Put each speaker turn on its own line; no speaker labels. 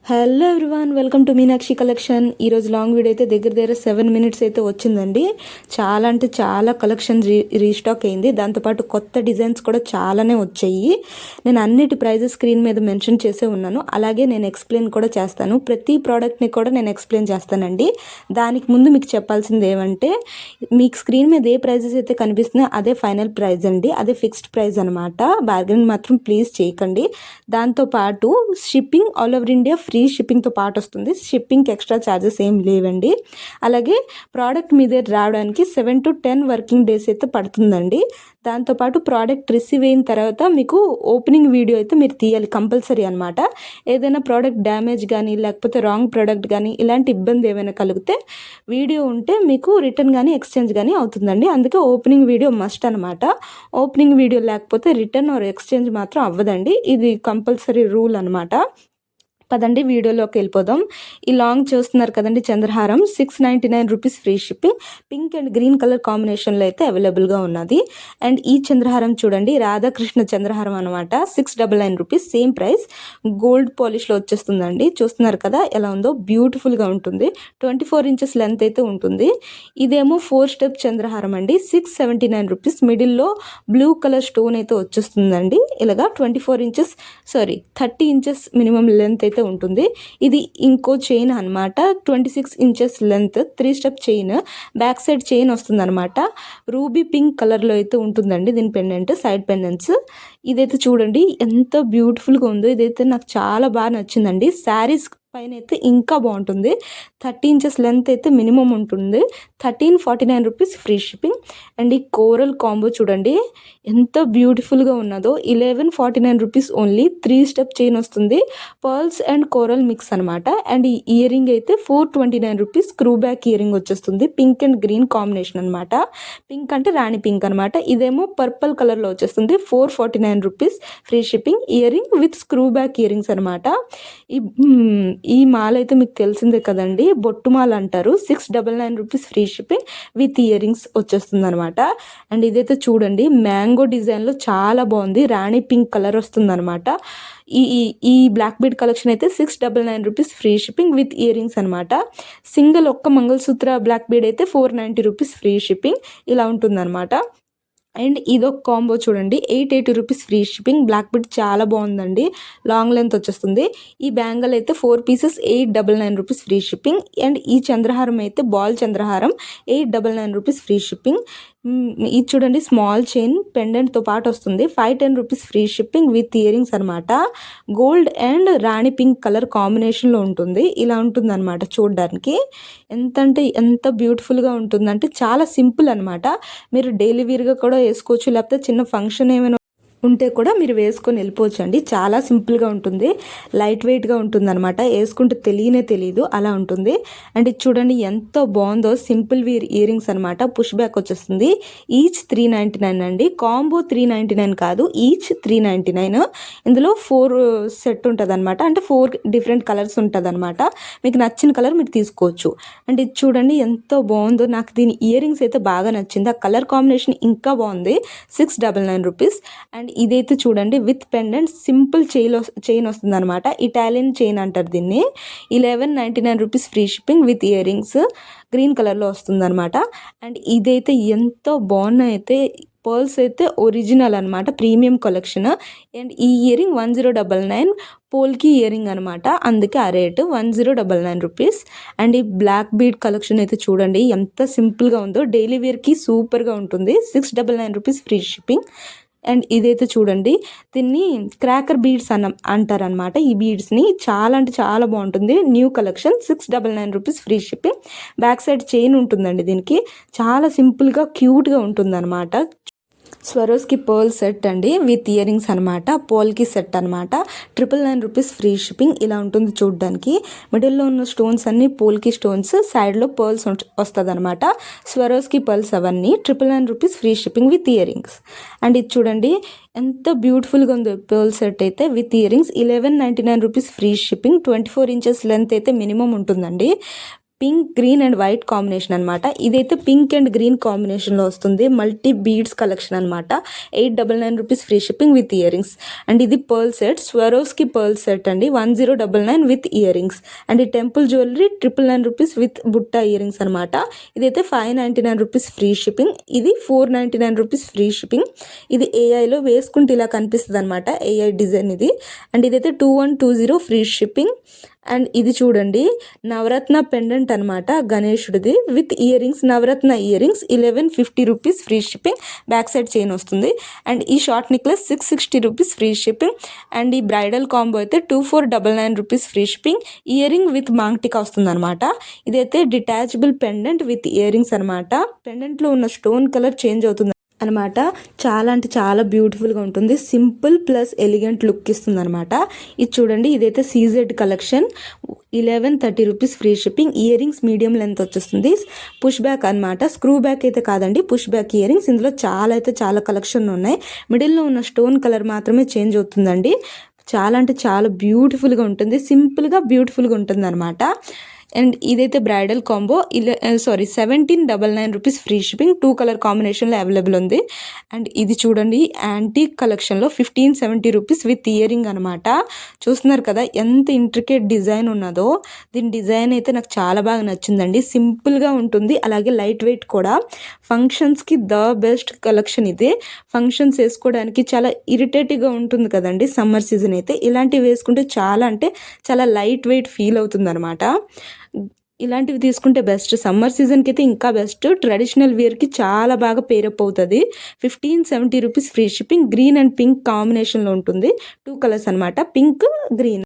Hello everyone, welcome to Meenakshi collection. ఈరోజు long video అయితే దగ్గర 7 minutes అయితే వచ్చిందండి. చాలా అంటే చాలా కలెక్షన్ రీస్టాక్ అయింది. దాంతోపాటు కొత్త డిజైన్స్ కూడా చాలానే వచ్చాయి. నేను అన్నిటి ప్రైజెస్ స్క్రీన్ మీద మెన్షన్ చేసే ఉన్నాను. అలాగే నేను ఎక్స్ప్లెయిన్ కూడా చేస్తాను. ప్రతి ప్రోడక్ట్ని కూడా నేను ఎక్స్ప్లెయిన్ చేస్తానండి. దానికి ముందు మీకు చెప్పాల్సింది ఏమంటే, మీకు స్క్రీన్ మీద ఏ ప్రైజెస్ అయితే కనిపిస్తున్నాయో అదే ఫైనల్ ప్రైజ్ అండి. అదే ఫిక్స్డ్ ప్రైజ్ అనమాట. బార్గెన్ మాత్రం ప్లీజ్ చేయకండి. దాంతోపాటు shipping all over India free షిప్పింగ్తో పాటు వస్తుంది. షిప్పింగ్కి ఎక్స్ట్రా ఛార్జెస్ ఏం లేవండి. అలాగే ప్రోడక్ట్ మీ దగ్గర రావడానికి 7 to 10 వర్కింగ్ డేస్ అయితే పడుతుందండి. దాంతోపాటు ప్రోడక్ట్ రిసీవ్ అయిన తర్వాత మీకు ఓపెనింగ్ వీడియో అయితే మీరు తీయాలి కంపల్సరీ అనమాట. ఏదైనా ప్రోడక్ట్ డ్యామేజ్ కానీ లేకపోతే రాంగ్ ప్రోడక్ట్ కానీ ఇలాంటి ఇబ్బంది ఏమైనా కలిగితే వీడియో ఉంటే మీకు రిటర్న్ కానీ ఎక్స్చేంజ్ కానీ అవుతుందండి. అందుకే ఓపెనింగ్ వీడియో మస్ట్ అనమాట. ఓపెనింగ్ వీడియో లేకపోతే రిటర్న్ ఆర్ ఎక్స్చేంజ్ మాత్రం అవ్వదండి. ఇది కంపల్సరీ రూల్ అనమాట. పదండి వీడియోలోకి వెళ్ళిపోదాం. ఈ లాంగ్ చూస్తున్నారు కదండి, చంద్రహారం 699 rupees free shipping. Pink and green colour కాంబినేషన్లో అయితే అవైలబుల్గా ఉన్నది. అండ్ ఈ చంద్రహారం చూడండి, రాధాకృష్ణ చంద్రహారం అనమాట. 699 రూపీస్, సేమ్ ప్రైస్. గోల్డ్ పాలిష్లో వచ్చేస్తుందండి. చూస్తున్నారు కదా ఎలా ఉందో, బ్యూటిఫుల్గా ఉంటుంది. 24 inches లెంత్ అయితే ఉంటుంది. ఇదేమో 4 step చంద్రహారం అండి. 679 రూపీస్. మిడిల్లో బ్లూ కలర్ స్టోన్ అయితే వచ్చేస్తుందండి. ఇలాగా 30 inches మినిమం లెంత్ అయితే ఉంటుంది. ఇది ఇంకో చైన్ అనమాట. 26 inches length, 3 step chain. Back side chain వస్తుంది అనమాట. రూబీ పింక్ కలర్లో అయితే ఉంటుందండి దీని పెండెంట్, సైడ్ పెండెంట్స్. ఇదైతే చూడండి ఎంత బ్యూటిఫుల్గా ఉందో. ఇదైతే నాకు చాలా బాగా నచ్చిందండి. శారీస్ పైన అయితే ఇంకా బాగుంటుంది. 30 inches లెంత్ అయితే మినిమం ఉంటుంది. 1349 రూపీస్ ఫ్రీ షిప్పింగ్. అండ్ ఈ కోరల్ కాంబో చూడండి ఎంత బ్యూటిఫుల్గా ఉన్నదో. 1149 రూపీస్ ఓన్లీ. 3 step చైన్ వస్తుంది. పర్ల్స్ అండ్ కోరల్ మిక్స్ అనమాట. అండ్ ఈ ఇయర్ రింగ్ అయితే 429 rupees. Screw back ear ring వచ్చేస్తుంది. పింక్ అండ్ గ్రీన్ కాంబినేషన్ అనమాట. పింక్ అంటే రాణి పింక్ అనమాట. ఇదేమో పర్పుల్ కలర్లో వచ్చేస్తుంది. 449 rupees free shipping. Earring with screw back ear rings అనమాట. ఈ మాల అయితే మీకు తెలిసిందే కదండి, బొట్టు మాల అంటారు. 699 rupees free shipping with ear rings వచ్చేస్తుంది అనమాట. అండ్ ఇదైతే చూడండి మ్యాంగో డిజైన్లో చాలా బాగుంది. రాణి పింక్ కలర్ వస్తుంది అనమాట. ఈ బ్లాక్ బీడ్ కలెక్షన్ అయితే 699 rupees free shipping with earrings అనమాట. సింగిల్ ఒక్క మంగళసూత్ర బ్లాక్ బీడ్ అయితే 490 రూపీస్ ఫ్రీ షిప్పింగ్. ఇలా ఉంటుంది అనమాట. అండ్ ఇదొక కాంబో చూడండి, 880 rupees free shipping. Black bead చాలా బాగుందండి. లాంగ్ లెంత్ వచ్చేస్తుంది. ఈ బ్యాంగిల్ అయితే 4 pieces 899 rupees free shipping. And ఈ చంద్రహారం అయితే బాల్ చంద్రహారం 899 రూపీస్ ఫ్రీ షిప్పింగ్. ఇది చూడండి స్మాల్ చైన్ పెండెంట్తో పాటు వస్తుంది. 510 rupees free shipping with earrings అనమాట. Gold and rani pink colour కాంబినేషన్లో ఉంటుంది. ఇలా ఉంటుంది అనమాట చూడడానికి. ఎంత బ్యూటిఫుల్గా ఉంటుందంటే చాలా సింపుల్ అనమాట. మీరు డైలీ వేర్గా కూడా వేసుకోవచ్చు, లేకపోతే చిన్న ఫంక్షన్ ఏమైనా ఉంటే కూడా మీరు వేసుకొని వెళ్ళిపోవచ్చు అండి. చాలా సింపుల్గా ఉంటుంది, లైట్ వెయిట్గా ఉంటుంది అనమాట. వేసుకుంటే తెలియదు అలా ఉంటుంది. అండ్ ఇది చూడండి ఎంత బాగుందో, సింపుల్ వీర్ ఇయర్ రింగ్స్ అనమాట. పుష్ బ్యాక్ వచ్చేస్తుంది. ఈచ్ 399 అండి. కాంబో 399 కాదు, ఈచ్ 399. ఇందులో 4 సెట్ ఉంటుంది అనమాట. అంటే 4 డిఫరెంట్ కలర్స్ ఉంటుంది అనమాట. మీకు నచ్చిన కలర్ మీరు తీసుకోవచ్చు. అండ్ ఇది చూడండి ఎంత బాగుందో. నాకు దీని ఇయర్ రింగ్స్ అయితే బాగా నచ్చింది. ఆ కలర్ కాంబినేషన్ ఇంకా బాగుంది. 699 రూపీస్. అండ్ ఇదైతే చూడండి విత్ పెండెంట్ సింపుల్ చైన్ వస్తుంది అనమాట. ఇటాలియన్ చైన్ అంటారు దీన్ని. 1199 rupees free shipping with ear rings. Green కలర్లో వస్తుంది అనమాట. అండ్ ఇదైతే ఎంతో బాగున్నాయి. అయితే పర్ల్స్ అయితే ఒరిజినల్ అనమాట, ప్రీమియం కలెక్షన్. అండ్ ఈ ఇయర్ రింగ్ 1099 పోల్కి ఇయర్ రింగ్ అనమాట. అందుకే ఆ రేటు 1099 రూపీస్. అండ్ ఈ బ్లాక్ బీడ్ కలెక్షన్ అయితే చూడండి ఎంత సింపుల్గా ఉందో. డైలీ వేర్కి సూపర్గా ఉంటుంది. 699 రూపీస్ ఫ్రీ షిప్పింగ్. అండ్ ఇదైతే చూడండి దీన్ని క్రాకర్ బీడ్స్ అంటారనమాట. ఈ బీడ్స్ని చాలా అంటే చాలా బాగుంటుంది. New collection 699 rupees free shipping. Back side chain ఉంటుందండి దీనికి. చాలా సింపుల్గా క్యూట్గా ఉంటుంది అనమాట. స్వరోస్కి పర్ల్ సెట్ అండి విత్ ఇయర్ రింగ్స్ అనమాట. పోల్కి సెట్ అనమాట. 999 రూపీస్ ఫ్రీ షిప్పింగ్. ఇలా ఉంటుంది చూడడానికి. మిడిల్లో ఉన్న స్టోన్స్ అన్ని పోల్కి స్టోన్స్, సైడ్లో పర్ల్స్ వస్తుంది అనమాట. స్వరోస్కి పర్ల్స్ అవన్నీ 999 rupees free shipping with earrings. And ఇది చూడండి ఎంత బ్యూటిఫుల్గా ఉందో పర్ల్ సెట్ అయితే with ear rings. 1199 rupees free shipping. 24 inches length అయితే మినిమం ఉంటుందండి. Pink green and white combination అనమాట. ఇదైతే పింక్ అండ్ గ్రీన్ కాంబినేషన్లో వస్తుంది. మల్టీ బీడ్స్ కలెక్షన్ అనమాట. 899 rupees free shipping with earrings. And ఇది pearl set, Swarovski pearl set అండి, 1099 with earrings. And ఈ టెంపుల్ జ్యువెలరీ 999 రూపీస్ విత్ బుట్ట earrings అనమాట. ఇదైతే 599 రూపీస్ ఫ్రీ షిప్పింగ్. ఇది 499 రూపీస్ ఫ్రీ షిప్పింగ్. ఇది ఏఐలో వేసుకుంటే ఇలా కనిపిస్తుంది అనమాట, ఏఐ డిజైన్ ఇది. అండ్ ఇదైతే 2120 ఫ్రీ షిప్పింగ్. అండ్ ఇది చూడండి, నవరత్న పెండెంట్ అనమాట, గణేశుడిది with earrings, navaratna earrings, 1150 rupees free shipping. Back side chain వస్తుంది. అండ్ ఈ short necklace 660 rupees free shipping. And ఈ బ్రైడల్ కాంబో అయితే 2499 rupees free shipping. Earring with maangtikka వస్తుంది అనమాట. ఇదైతే detachable pendant with earrings అనమాట. పెండెంట్లో ఉన్న స్టోన్ కలర్ చేంజ్ అవుతుంది అనమాట. చాలా అంటే చాలా బ్యూటిఫుల్గా ఉంటుంది. సింపుల్ ప్లస్ ఎలిగెంట్ లుక్ ఇస్తుంది అనమాట. ఇది చూడండి, ఇదైతే CZ collection, 1130 rupees free shipping. Ear rings medium length వచ్చేస్తుంది. పుష్ బ్యాక్ అనమాట, స్క్రూ బ్యాక్ అయితే కాదండి, పుష్ బ్యాక్ ఇయర్ రింగ్స్. ఇందులో చాలా కలెక్షన్ ఉన్నాయి. మిడిల్లో ఉన్న స్టోన్ కలర్ మాత్రమే చేంజ్ అవుతుందండి. చాలా అంటే చాలా బ్యూటిఫుల్గా ఉంటుంది, సింపుల్గా బ్యూటిఫుల్గా ఉంటుంది అనమాట. అండ్ ఇదైతే bridal combo 1799 rupees free shipping. 2 colour కాంబినేషన్లో అవైలబుల్ ఉంది. అండ్ ఇది చూడండి, యాంటీక్ కలెక్షన్లో 1570 రూపీస్ విత్ ఇయర్ రింగ్ అనమాట. చూస్తున్నారు కదా ఎంత ఇంట్రికేట్ డిజైన్ ఉన్నదో. దీని డిజైన్ అయితే నాకు చాలా బాగా నచ్చిందండి. సింపుల్గా ఉంటుంది, అలాగే లైట్ వెయిట్ కూడా. ఫంక్షన్స్కి ద బెస్ట్ కలెక్షన్ ఇది. ఫంక్షన్స్ వేసుకోవడానికి చాలా ఇరిటేటివ్గా ఉంటుంది కదండి సమ్మర్ సీజన్ అయితే. ఇలాంటివి వేసుకుంటే చాలా లైట్ వెయిట్ ఫీల్ అవుతుంది అనమాట. ఇలాంటివి తీసుకుంటే బెస్ట్. సమ్మర్ సీజన్కి అయితే ఇంకా బెస్ట్. ట్రెడిషనల్ వేర్కి చాలా బాగా పేరప్ అవుతుంది. 1570 rupees free shipping. Green and pink కాంబినేషన్లో ఉంటుంది. 2 కలర్స్ అనమాట, పింక్ గ్రీన్.